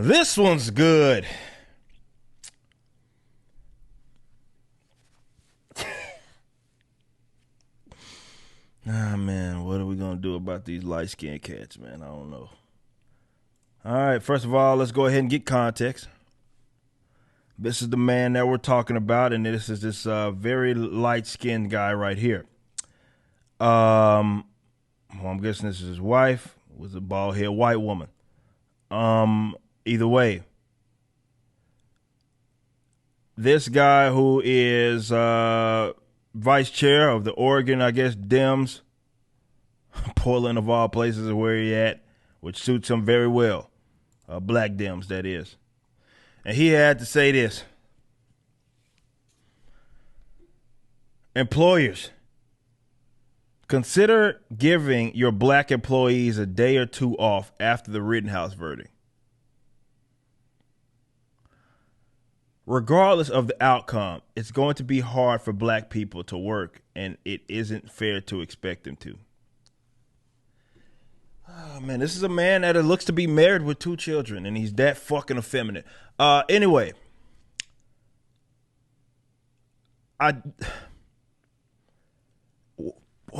This one's good. Ah, man, what are we going to do about these light-skinned cats, man? I don't know. All right, first of all, let's go ahead and get context. This is the man that we're talking about, and this is this very light-skinned guy right here. Well, I'm guessing this is his wife, was a bald-headed white woman. Either way, this guy who is vice chair of the Oregon, I guess, Dems, Portland of all places is where he at, which suits him very well. Black Dems, that is. And he had to say this. Employers, consider giving your black employees a day or two off after the Rittenhouse verdict. Regardless of the outcome, it's going to be hard for black people to work, and it isn't fair to expect them to. Oh, man, this is a man that looks to be married with 2 children, and he's that fucking effeminate. Anyway,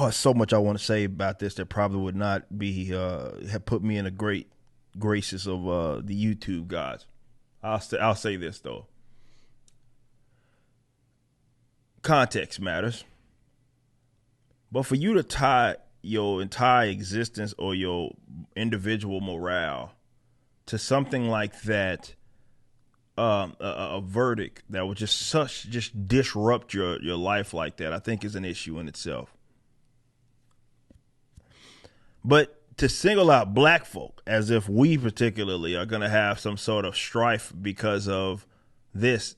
so much I want to say about this that probably would not be have put me in a great graces of the YouTube gods. I'll say this though. Context matters. But for you to tie your entire existence or your individual morale to something like that, a verdict that would just disrupt your life like that, I think is an issue in itself. But to single out black folk as if we particularly are going to have some sort of strife because of this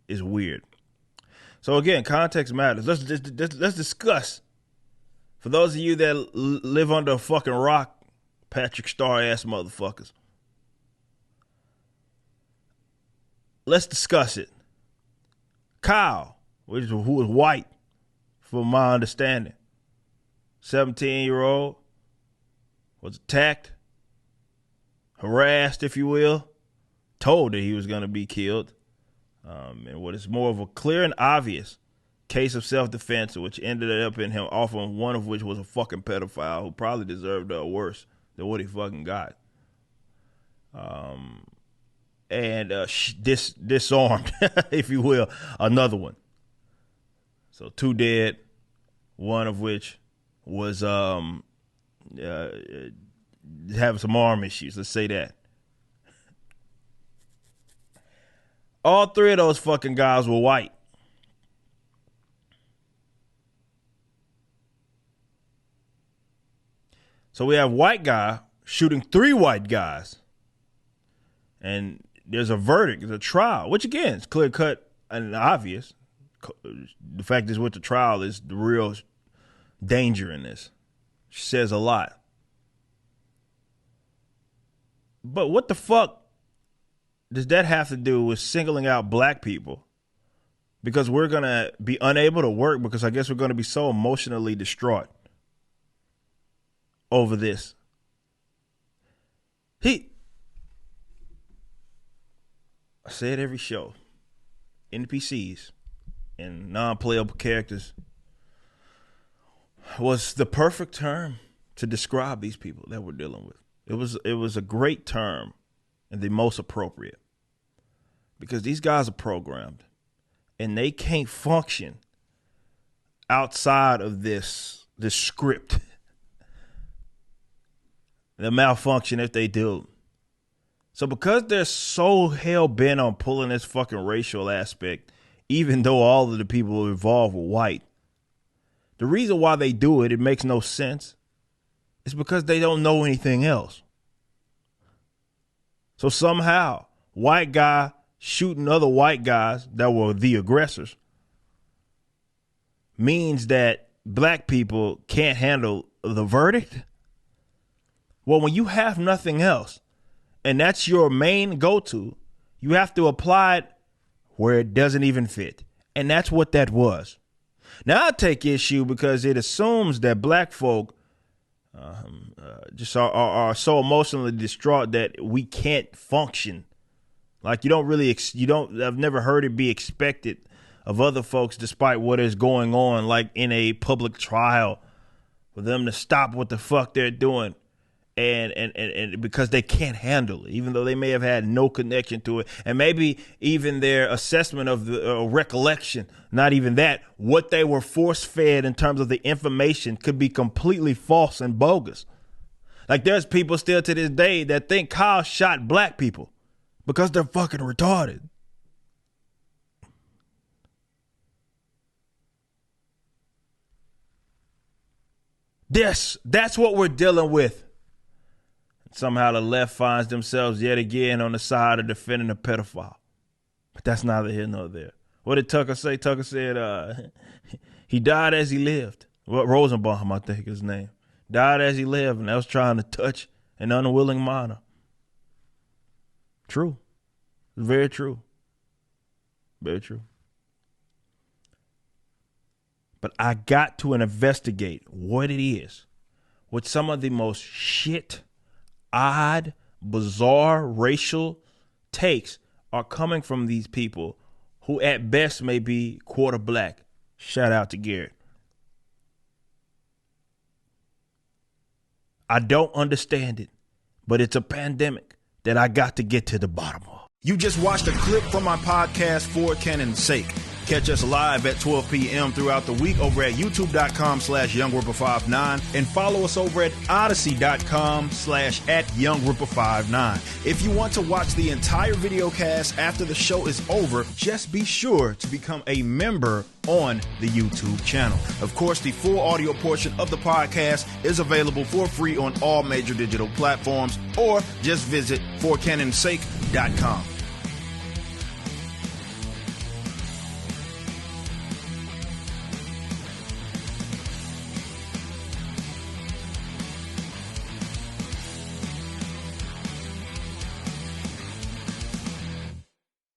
is weird. So again, context matters. Let's discuss. For those of you that live under a fucking rock, Patrick Star ass motherfuckers, let's discuss it. Kyle, who was white, from my understanding, 17-year-old, was attacked, harassed, if you will, told that he was going to be killed. And what is more of a clear and obvious case of self-defense, which ended up in him offering one of which was a fucking pedophile who probably deserved worse than what he fucking got. And disarmed, if you will, another one. So 2 dead, one of which was having some arm issues. Let's say that. All 3 of those fucking guys were white. So we have white guy shooting 3 white guys. And there's a verdict, there's a trial, which again is clear cut and obvious. The fact is, with the trial is the real danger in this. She says a lot. But what the fuck does that have to do with singling out black people? Because we're going to be unable to work because I guess we're going to be so emotionally distraught over this. I say it every show. NPCs and non-playable characters was the perfect term to describe these people that we're dealing with. It was a great term and the most appropriate because these guys are programmed and they can't function outside of this script. They'll malfunction if they do. So because they're so hell-bent on pulling this fucking racial aspect, even though all of the people involved were white, the reason why they do it makes no sense. It's because they don't know anything else. So somehow, white guy shooting other white guys that were the aggressors means that black people can't handle the verdict. Well, when you have nothing else, and that's your main go-to, you have to apply it where it doesn't even fit. And that's what that was. Now I take issue because it assumes that black folk just are so emotionally distraught that we can't function Like, you don't really, I've never heard it be expected of other folks, despite what is going on, like in a public trial, for them to stop what the fuck they're doing. And because they can't handle it, even though they may have had no connection to it. And maybe even their assessment of the recollection, not even that, what they were force fed in terms of the information could be completely false and bogus. Like, there's people still to this day that think Kyle shot black people because they're fucking retarded. That's what we're dealing with. Somehow the left finds themselves yet again on the side of defending a pedophile. But that's neither here nor there. What did Tucker say? Tucker said he died as he lived. Well, Rosenbaum, I think his name. Died as he lived, and that was trying to touch an unwilling minor. True. Very true. Very true. But I got to investigate what it is with some of the most shit, odd, bizarre racial takes are coming from these people who at best may be quarter black. Shout out to Garrett. I don't understand it, but it's a pandemic that I got to get to the bottom of. You just watched a clip from my podcast, For Canon's Sake. Catch us live at 12 p.m. throughout the week over at youtube.com/YoungRipper59 and follow us over at odyssey.com/@YoungRipper59. If you want to watch the entire video cast after the show is over, just be sure to become a member on the YouTube channel. Of course, the full audio portion of the podcast is available for free on all major digital platforms, or just visit forcanonsake.com.